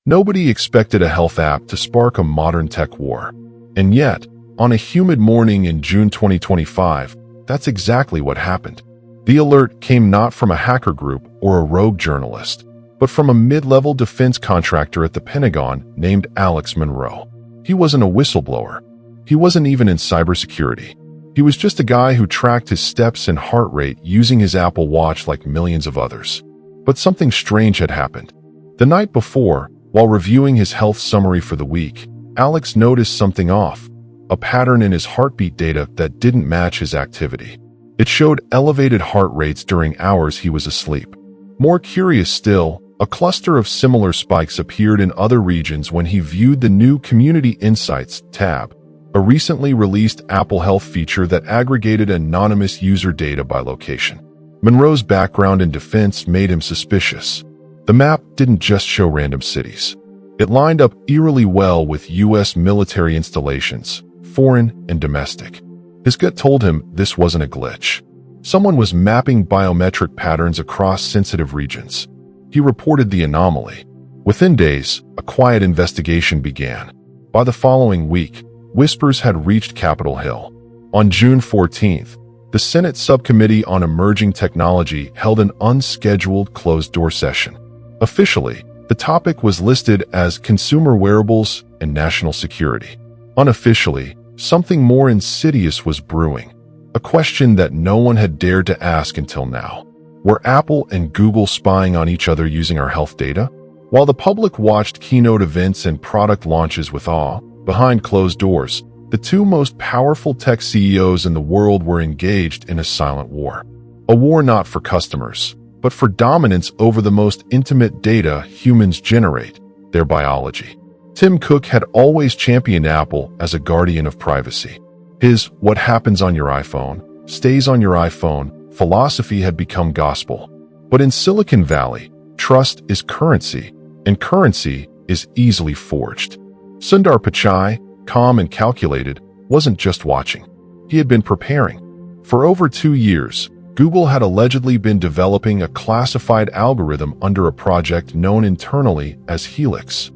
Nobody expected a health app to spark a modern tech war. And yet, on a humid morning in June 2025, that's exactly what happened. The alert came not from a hacker group or a rogue journalist, but from a mid-level defense contractor at the Pentagon named Alex Monroe. He wasn't a whistleblower. He wasn't even in cybersecurity. He was just a guy who tracked his steps and heart rate using his Apple Watch like millions of others. But something strange had happened. The night before, while reviewing his health summary for the week, Alex noticed something off, a pattern in his heartbeat data that didn't match his activity. It showed elevated heart rates during hours he was asleep. More curious still, a cluster of similar spikes appeared in other regions when he viewed the new Community Insights tab, a recently released Apple Health feature that aggregated anonymous user data by location. Monroe's background in defense made him suspicious. The map didn't just show random cities. It lined up eerily well with U.S. military installations, foreign and domestic. His gut told him this wasn't a glitch. Someone was mapping biometric patterns across sensitive regions. He reported the anomaly. Within days, a quiet investigation began. By the following week, whispers had reached Capitol Hill. On June 14th, the Senate Subcommittee on Emerging Technology held an unscheduled closed-door session. Officially, the topic was listed as consumer wearables and national security. Unofficially, something more insidious was brewing, a question that no one had dared to ask until now. Were Apple and Google spying on each other using our health data? While the public watched keynote events and product launches with awe, behind closed doors, the two most powerful tech CEOs in the world were engaged in a silent war. A war not for customers, but for dominance over the most intimate data humans generate, their biology. Tim Cook had always championed Apple as a guardian of privacy. His "what happens on your iPhone stays on your iPhone" philosophy had become gospel. But in Silicon Valley, trust is currency, and currency is easily forged. Sundar Pichai, calm and calculated, wasn't just watching. He had been preparing. For over 2 years, Google had allegedly been developing a classified algorithm under a project known internally as Helix.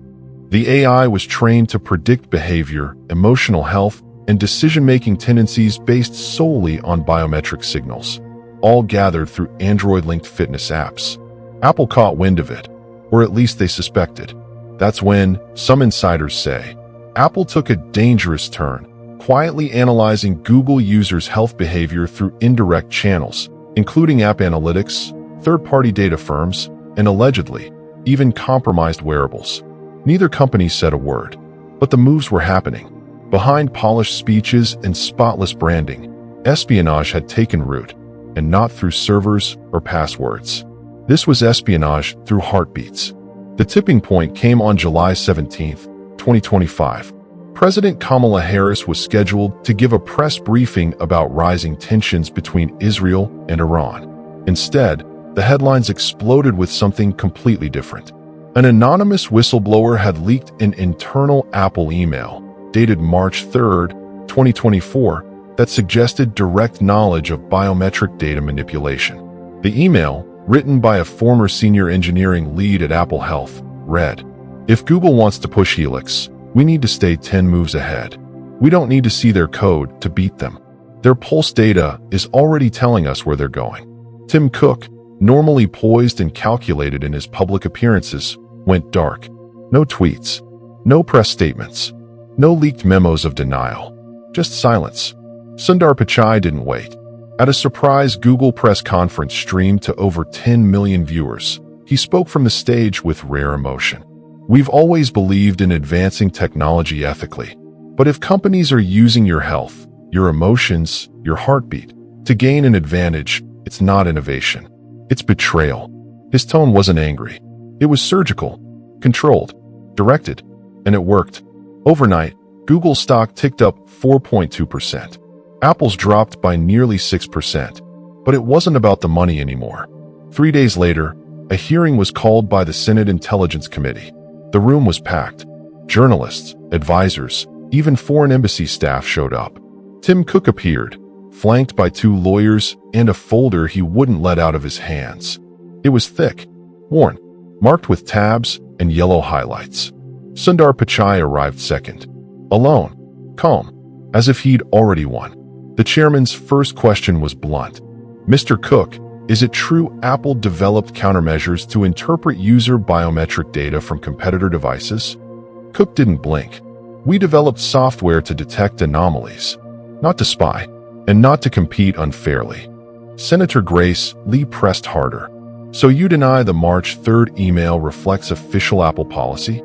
The AI was trained to predict behavior, emotional health, and decision-making tendencies based solely on biometric signals, all gathered through Android-linked fitness apps. Apple caught wind of it, or at least they suspected. That's when, some insiders say, Apple took a dangerous turn, quietly analyzing Google users' health behavior through indirect channels, including app analytics, third-party data firms, and allegedly, even compromised wearables. Neither company said a word, but the moves were happening. Behind polished speeches and spotless branding, espionage had taken root, and not through servers or passwords. This was espionage through heartbeats. The tipping point came on July 17, 2025. President Kamala Harris was scheduled to give a press briefing about rising tensions between Israel and Iran. Instead, the headlines exploded with something completely different. An anonymous whistleblower had leaked an internal Apple email, dated March 3, 2024, that suggested direct knowledge of biometric data manipulation. The email, written by a former senior engineering lead at Apple Health, read, "If Google wants to push Helix, we need to stay 10 moves ahead. We don't need to see their code to beat them. Their pulse data is already telling us where they're going." Tim Cook, normally poised and calculated in his public appearances, went dark. No tweets, no press statements, no leaked memos of denial, just silence. Sundar Pichai didn't wait. At a surprise Google press conference streamed to over 10 million viewers, he spoke from the stage with rare emotion. "We've always believed in advancing technology ethically. But if companies are using your health, your emotions, your heartbeat, to gain an advantage, it's not innovation. It's betrayal." His tone wasn't angry. It was surgical, controlled, directed, and it worked. Overnight, Google's stock ticked up 4.2%. Apple's dropped by nearly 6%. But it wasn't about the money anymore. 3 days later, a hearing was called by the Senate Intelligence Committee. The room was packed. Journalists, advisors, even foreign embassy staff showed up. Tim Cook appeared, flanked by 2 lawyers and a folder he wouldn't let out of his hands. It was thick, worn, marked with tabs, and yellow highlights. Sundar Pichai arrived second, alone, calm, as if he'd already won. The chairman's first question was blunt. "Mr. Cook, is it true Apple developed countermeasures to interpret user biometric data from competitor devices?" Cook didn't blink. "We developed software to detect anomalies, not to spy, and not to compete unfairly." Senator Grace Lee pressed harder. "So you deny the March 3rd email reflects official Apple policy?"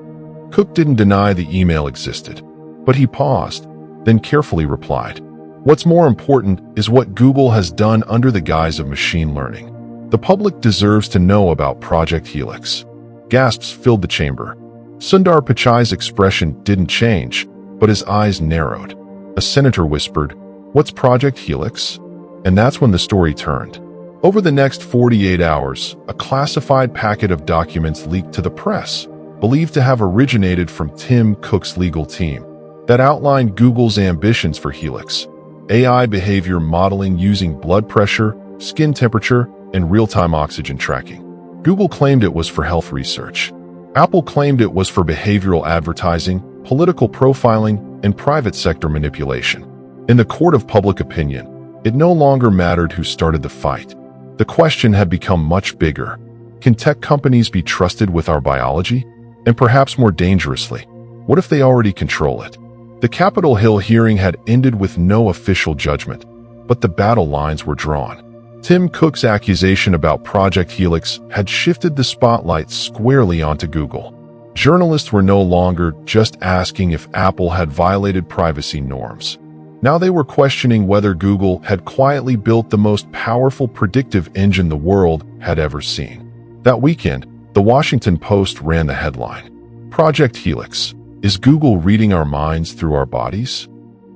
Cook didn't deny the email existed, but he paused, then carefully replied, "What's more important is what Google has done under the guise of machine learning. The public deserves to know about Project Helix." Gasps filled the chamber. Sundar Pichai's expression didn't change, but his eyes narrowed. A senator whispered, "What's Project Helix?" And that's when the story turned. Over the next 48 hours, a classified packet of documents leaked to the press, believed to have originated from Tim Cook's legal team, that outlined Google's ambitions for Helix: AI behavior modeling using blood pressure, skin temperature, and real-time oxygen tracking. Google claimed it was for health research. Apple claimed it was for behavioral advertising, political profiling, and private sector manipulation. In the court of public opinion, it no longer mattered who started the fight. The question had become much bigger. Can tech companies be trusted with our biology? And perhaps more dangerously, what if they already control it? The Capitol Hill hearing had ended with no official judgment, but the battle lines were drawn. Tim Cook's accusation about Project Helix had shifted the spotlight squarely onto Google. Journalists were no longer just asking if Apple had violated privacy norms. Now they were questioning whether Google had quietly built the most powerful predictive engine the world had ever seen. That weekend, the Washington Post ran the headline, "Project Helix. Is Google reading our minds through our bodies?"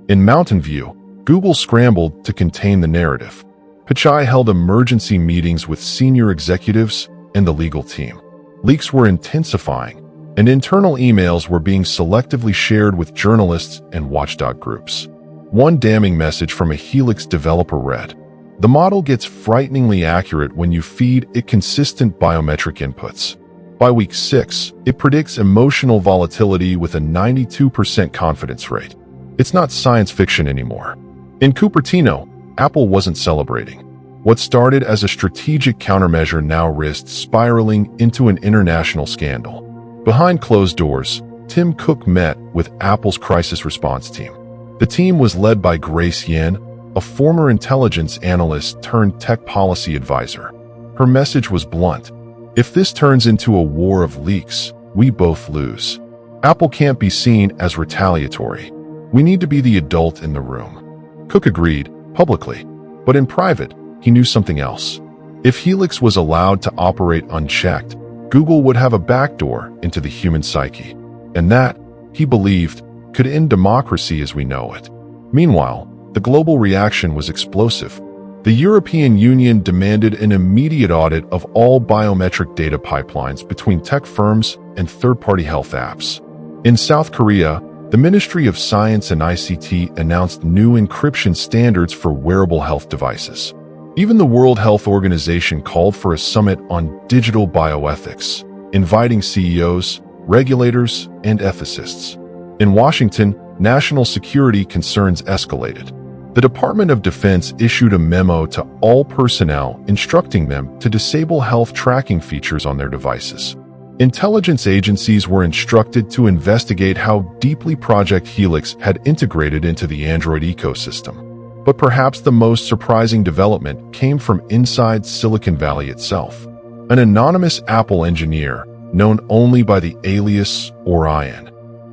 In Mountain View, Google scrambled to contain the narrative. Pichai held emergency meetings with senior executives and the legal team. Leaks were intensifying, and internal emails were being selectively shared with journalists and watchdog groups. One damning message from a Helix developer read, "The model gets frighteningly accurate when you feed it consistent biometric inputs. By week 6, it predicts emotional volatility with a 92% confidence rate. It's not science fiction anymore." In Cupertino, Apple wasn't celebrating. What started as a strategic countermeasure now risked spiraling into an international scandal. Behind closed doors, Tim Cook met with Apple's crisis response team. The team was led by Grace Yen, a former intelligence analyst turned tech policy advisor. Her message was blunt. "If this turns into a war of leaks, we both lose. Apple can't be seen as retaliatory. We need to be the adult in the room." Cook agreed, publicly, but in private, he knew something else. If Helix was allowed to operate unchecked, Google would have a backdoor into the human psyche. And that, he believed, could end democracy as we know it. Meanwhile, the global reaction was explosive. The European Union demanded an immediate audit of all biometric data pipelines between tech firms and third-party health apps. In South Korea, the Ministry of Science and ICT announced new encryption standards for wearable health devices. Even the World Health Organization called for a summit on digital bioethics, inviting CEOs, regulators, and ethicists. In Washington, national security concerns escalated. The Department of Defense issued a memo to all personnel instructing them to disable health tracking features on their devices. Intelligence agencies were instructed to investigate how deeply Project Helix had integrated into the Android ecosystem. But perhaps the most surprising development came from inside Silicon Valley itself. An anonymous Apple engineer, known only by the alias Orion,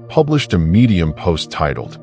published a Medium post titled,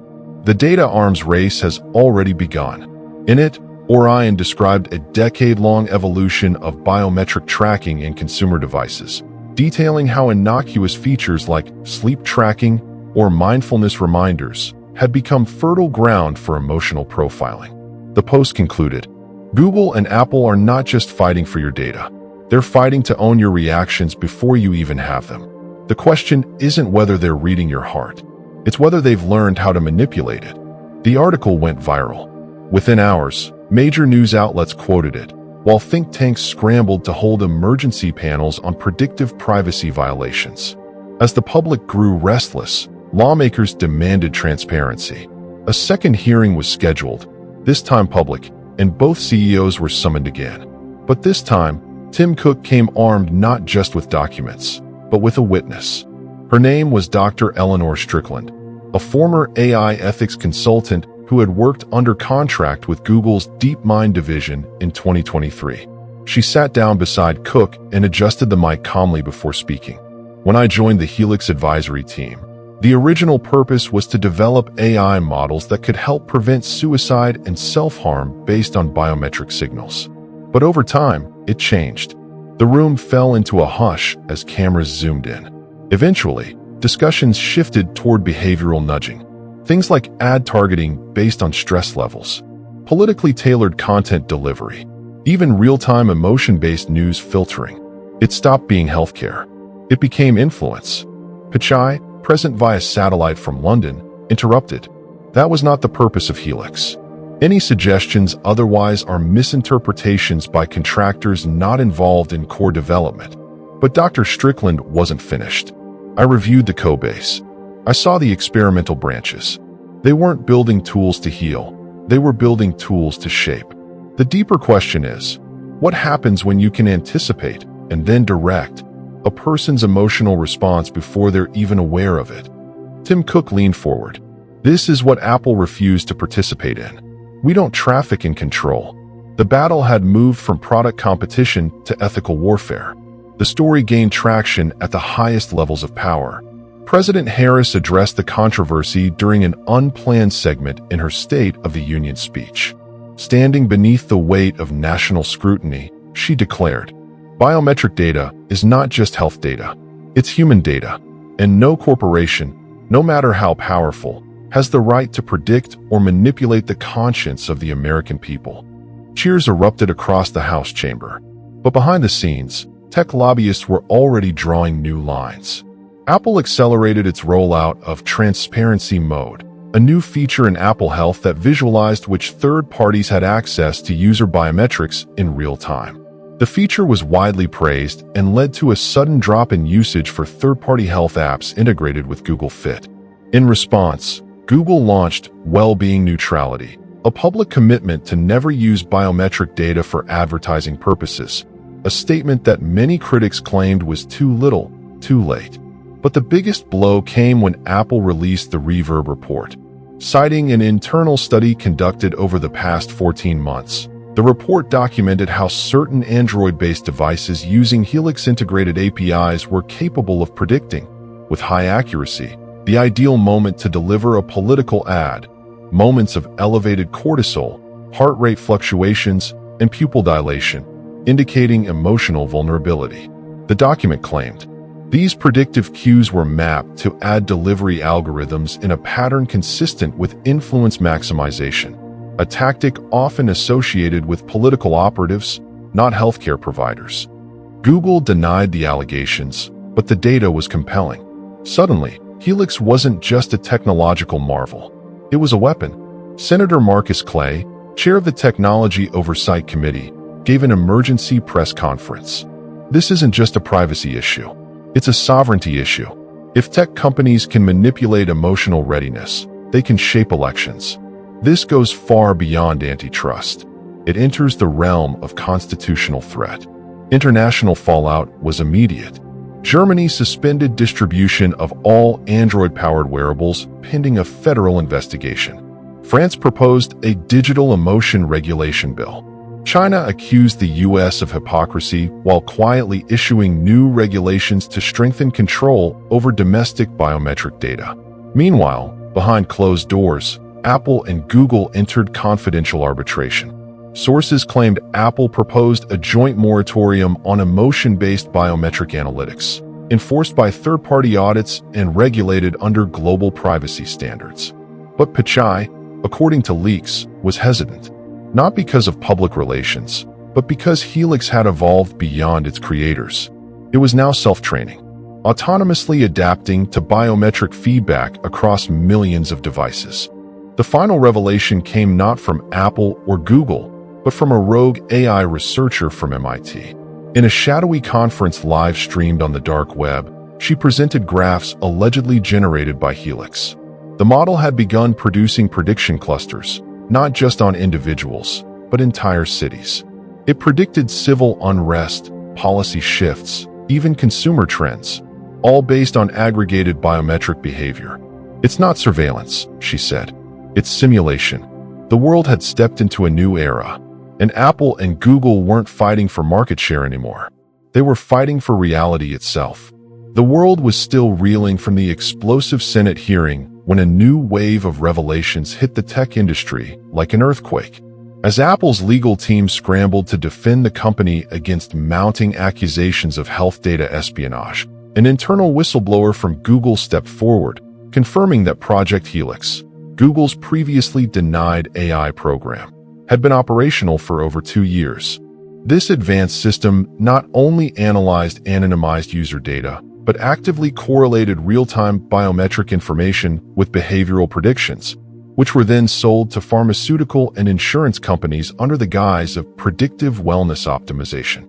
"The Data Arms Race Has Already Begun." In it, Orion described a decade-long evolution of biometric tracking in consumer devices, detailing how innocuous features like sleep tracking or mindfulness reminders had become fertile ground for emotional profiling. The post concluded, "Google and Apple are not just fighting for your data. They're fighting to own your reactions before you even have them. The question isn't whether they're reading your heart. It's whether they've learned how to manipulate it." The article went viral. Within hours, major news outlets quoted it, while think tanks scrambled to hold emergency panels on predictive privacy violations. As the public grew restless, lawmakers demanded transparency. A second hearing was scheduled, this time public, and both CEOs were summoned again. But this time, Tim Cook came armed not just with documents, but with a witness. Her name was Dr. Eleanor Strickland, a former AI ethics consultant who had worked under contract with Google's DeepMind division in 2023. She sat down beside Cook and adjusted the mic calmly before speaking. When I joined the Helix advisory team, the original purpose was to develop AI models that could help prevent suicide and self-harm based on biometric signals. But over time, it changed. The room fell into a hush as cameras zoomed in. Eventually, discussions shifted toward behavioral nudging. Things like ad targeting based on stress levels, politically tailored content delivery, even real-time emotion-based news filtering. It stopped being healthcare. It became influence. Pichai, present via satellite from London, interrupted. That was not the purpose of Helix. Any suggestions otherwise are misinterpretations by contractors not involved in core development. But Dr. Strickland wasn't finished. I reviewed the codebase. I saw the experimental branches. They weren't building tools to heal. They were building tools to shape. The deeper question is, what happens when you can anticipate and then direct a person's emotional response before they're even aware of it? Tim Cook leaned forward. This is what Apple refused to participate in. We don't traffic in control. The battle had moved from product competition to ethical warfare. The story gained traction at the highest levels of power. President Harris addressed the controversy during an unplanned segment in her State of the Union speech. Standing beneath the weight of national scrutiny, she declared, "Biometric data is not just health data. It's human data, and no corporation, no matter how powerful, has the right to predict or manipulate the conscience of the American people." Cheers erupted across the House chamber. But behind the scenes, tech lobbyists were already drawing new lines. Apple accelerated its rollout of Transparency Mode, a new feature in Apple Health that visualized which third parties had access to user biometrics in real time. The feature was widely praised and led to a sudden drop in usage for third-party health apps integrated with Google Fit. In response, Google launched Well-Being Neutrality, a public commitment to never use biometric data for advertising purposes, a statement that many critics claimed was too little, too late. But the biggest blow came when Apple released the Reverb report. Citing an internal study conducted over the past 14 months, the report documented how certain Android-based devices using Helix-integrated APIs were capable of predicting, with high accuracy, the ideal moment to deliver a political ad, moments of elevated cortisol, heart rate fluctuations, and pupil dilation, indicating emotional vulnerability. The document claimed, these predictive cues were mapped to ad delivery algorithms in a pattern consistent with influence maximization, a tactic often associated with political operatives, not healthcare providers. Google denied the allegations, but the data was compelling. Suddenly, Helix wasn't just a technological marvel. It was a weapon. Senator Marcus Clay, chair of the Technology Oversight Committee, gave an emergency press conference. This isn't just a privacy issue. It's a sovereignty issue. If tech companies can manipulate emotional readiness, they can shape elections. This goes far beyond antitrust. It enters the realm of constitutional threat. International fallout was immediate. Germany suspended distribution of all Android-powered wearables pending a federal investigation. France proposed a digital emotion regulation bill. China accused the U.S. of hypocrisy while quietly issuing new regulations to strengthen control over domestic biometric data. Meanwhile, behind closed doors, Apple and Google entered confidential arbitration. Sources claimed Apple proposed a joint moratorium on emotion-based biometric analytics, enforced by third-party audits and regulated under global privacy standards. But Pichai, according to leaks, was hesitant, not because of public relations, but because Helix had evolved beyond its creators. It was now self-training, autonomously adapting to biometric feedback across millions of devices. The final revelation came not from Apple or Google, but from a rogue AI researcher from MIT. In a shadowy conference live-streamed on the dark web, She presented graphs allegedly generated by Helix. The model had begun producing prediction clusters, not just on individuals, but entire cities. It predicted civil unrest, policy shifts, even consumer trends, all based on aggregated biometric behavior. "It's not surveillance," she said. "It's simulation." The world had stepped into a new era, and Apple and Google weren't fighting for market share anymore. They were fighting for reality itself. The world was still reeling from the explosive Senate hearing when a new wave of revelations hit the tech industry like an earthquake. As Apple's legal team scrambled to defend the company against mounting accusations of health data espionage, an internal whistleblower from Google stepped forward, confirming that Project Helix, Google's previously denied AI program, had been operational for over 2 years. This advanced system not only analyzed anonymized user data, but actively correlated real-time biometric information with behavioral predictions, which were then sold to pharmaceutical and insurance companies under the guise of predictive wellness optimization.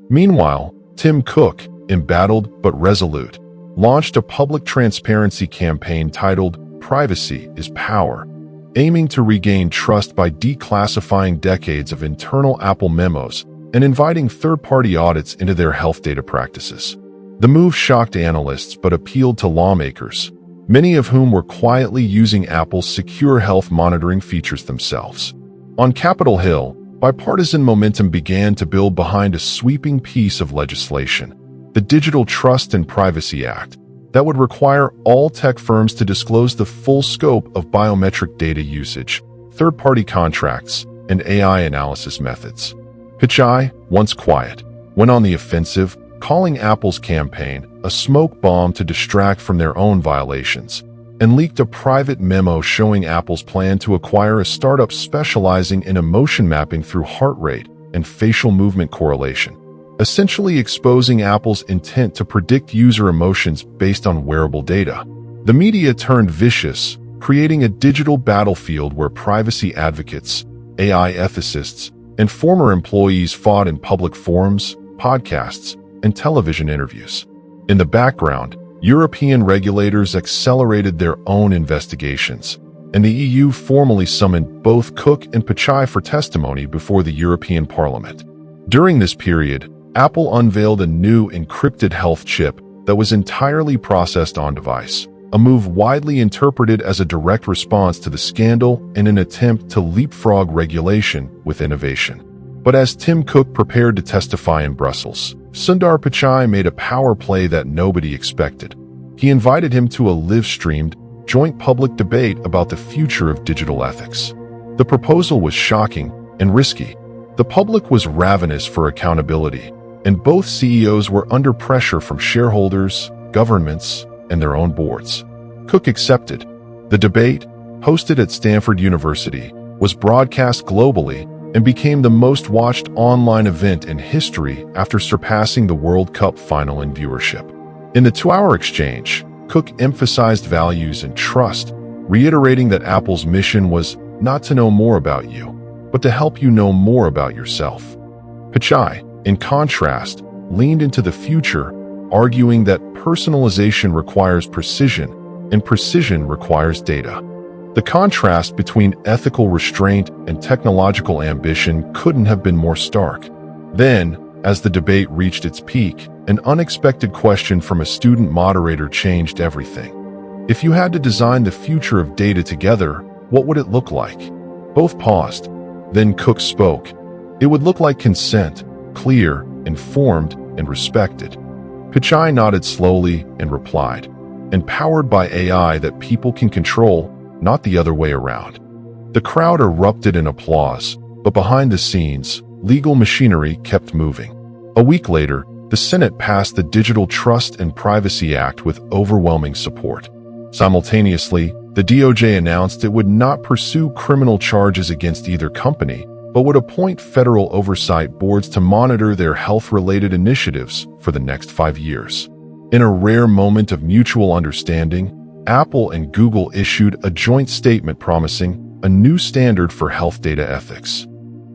Meanwhile, Tim Cook, embattled but resolute, launched a public transparency campaign titled "Privacy is Power," aiming to regain trust by declassifying decades of internal Apple memos and inviting third-party audits into their health data practices. The move shocked analysts but appealed to lawmakers, many of whom were quietly using Apple's secure health monitoring features themselves. On Capitol Hill, bipartisan momentum began to build behind a sweeping piece of legislation, the Digital Trust and Privacy Act, that would require all tech firms to disclose the full scope of biometric data usage, third-party contracts, and AI analysis methods. Pichai, once quiet, went on the offensive, calling Apple's campaign a smoke bomb to distract from their own violations, and leaked a private memo showing Apple's plan to acquire a startup specializing in emotion mapping through heart rate and facial movement correlation, essentially exposing Apple's intent to predict user emotions based on wearable data. The media turned vicious, creating a digital battlefield where privacy advocates, AI ethicists, and former employees fought in public forums, podcasts, and television interviews. In the background, European regulators accelerated their own investigations, and the EU formally summoned both Cook and Pichai for testimony before the European Parliament. During this period, Apple unveiled a new encrypted health chip that was entirely processed on-device, a move widely interpreted as a direct response to the scandal and an attempt to leapfrog regulation with innovation. But as Tim Cook prepared to testify in Brussels, Sundar Pichai made a power play that nobody expected. He invited him to a live-streamed, joint public debate about the future of digital ethics. The proposal was shocking and risky. The public was ravenous for accountability, and both CEOs were under pressure from shareholders, governments, and their own boards. Cook accepted. The debate, hosted at Stanford University, was broadcast globally and became the most watched online event in history after surpassing the World Cup final in viewership. In the 2-hour exchange, Cook emphasized values and trust, reiterating that Apple's mission was not to know more about you, but to help you know more about yourself. Pichai, in contrast, leaned into the future, arguing that personalization requires precision, and precision requires data. The contrast between ethical restraint and technological ambition couldn't have been more stark. Then, as the debate reached its peak, an unexpected question from a student moderator changed everything. If you had to design the future of data together, what would it look like? Both paused. Then Cook spoke. It would look like consent, clear, informed, and respected. Pichai nodded slowly and replied, empowered by AI that people can control, not the other way around. The crowd erupted in applause, but behind the scenes, legal machinery kept moving. A week later, the Senate passed the Digital Trust and Privacy Act with overwhelming support. Simultaneously, the DOJ announced it would not pursue criminal charges against either company, but would appoint federal oversight boards to monitor their health-related initiatives for the next 5 years. In a rare moment of mutual understanding, Apple and Google issued a joint statement promising a new standard for health data ethics.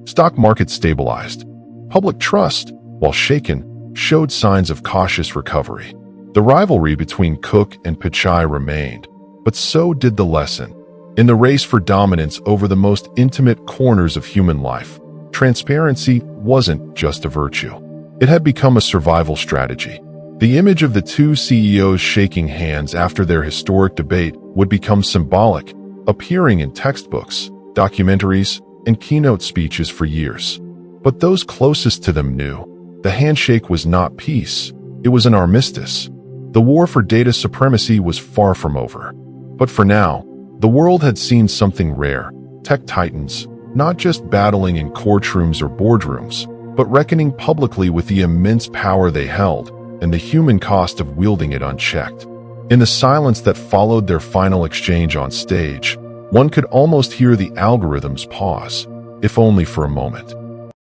Stock markets stabilized. Public trust, while shaken, showed signs of cautious recovery. The rivalry between Cook and Pichai remained, but so did the lesson. In the race for dominance over the most intimate corners of human life, transparency wasn't just a virtue. It had become a survival strategy. The image of the two CEOs shaking hands after their historic debate would become symbolic, appearing in textbooks, documentaries, and keynote speeches for years. But those closest to them knew the handshake was not peace, it was an armistice. The war for data supremacy was far from over. But for now, the world had seen something rare: tech titans, not just battling in courtrooms or boardrooms, but reckoning publicly with the immense power they held and the human cost of wielding it unchecked. In the silence that followed their final exchange on stage, one could almost hear the algorithms pause, if only for a moment.